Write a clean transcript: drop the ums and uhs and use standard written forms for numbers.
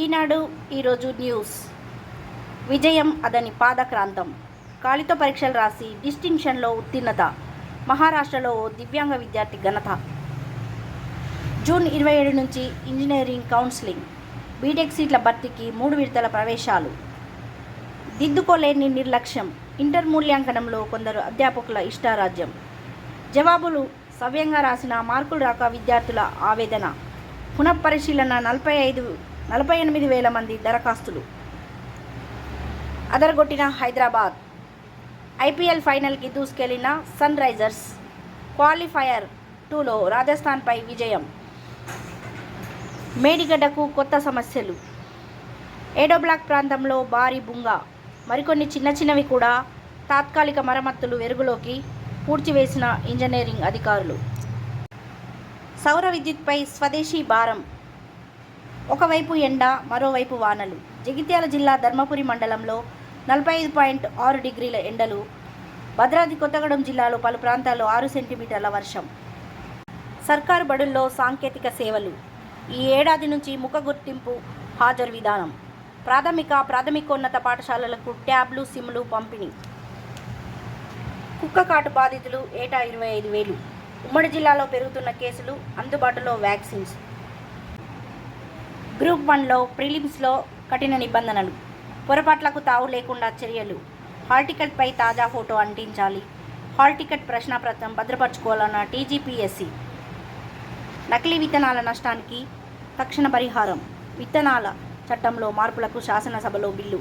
ఈనాడు ఈరోజు న్యూస్. విజయం అదని పాదక్రాంతం. కాళితో పరీక్షలు రాసి డిస్టింక్షన్లో ఉత్తీర్ణత. మహారాష్ట్రలో ఓ దివ్యాంగ విద్యార్థి ఘనత. జూన్ 27 నుంచి ఇంజనీరింగ్ కౌన్సిలింగ్. బీటెక్ సీట్ల భర్తీకి 3 విడతల ప్రవేశాలు. దిద్దుకోలేని నిర్లక్ష్యం. ఇంటర్ మూల్యాంకనంలో కొందరు అధ్యాపకుల ఇష్టారాజ్యం. జవాబులు సవ్యంగా రాసిన మార్కులు రాక విద్యార్థుల ఆవేదన. పునఃపరిశీలన 48,000 మంది దరఖాస్తులు. అదరగొట్టిన హైదరాబాద్. ఐపీఎల్ ఫైనల్కి దూసుకెళ్లిన సన్ రైజర్స్. క్వాలిఫైయర్ 2లో రాజస్థాన్పై విజయం. మేడిగడ్డకు కొత్త సమస్యలు. 7వ బ్లాక్ ప్రాంతంలో భారీ బుంగ. మరికొన్ని చిన్నవి కూడా తాత్కాలిక మరమ్మతులు వెలుగులోకి పూడ్చివేసిన ఇంజనీరింగ్ అధికారులు. సౌర విద్యుత్పై స్వదేశీ భారం. ఒకవైపు ఎండ, మరోవైపు వానలు. జగిత్యాల జిల్లా ధర్మపురి మండలంలో 45.6 డిగ్రీల ఎండలు. భద్రాద్రి కొత్తగూడెం జిల్లాలో పలు ప్రాంతాల్లో 6 సెంటీమీటర్ల వర్షం. సర్కారు బడుల్లో సాంకేతిక సేవలు. ఈ ఏడాది నుంచి ముఖ గుర్తింపు హాజరు విధానం. ప్రాథమికోన్నత పాఠశాలలకు ట్యాబ్లు, సిమ్లు పంపిణీ. కుక్క కాటు బాధితులు ఏటా 25,000. ఉమ్మడి జిల్లాలో పెరుగుతున్న కేసులు. అందుబాటులో వ్యాక్సిన్స్. గ్రూప్ 1లో ప్రిలిమ్స్లో కఠిన నిబంధనలు. పొరపాట్లకు తావు లేకుండా చర్యలు. హాల్ టికెట్పై తాజా ఫోటో అంటించాలి. హాల్ టికెట్ ప్రశ్నాపత్రం భద్రపరచుకోవాలన్న టీజీపీఎస్సీ. నకిలీ విత్తనాల నష్టానికి తక్షణ పరిహారం. విత్తనాల చట్టంలో మార్పులకు శాసనసభలో బిల్లు.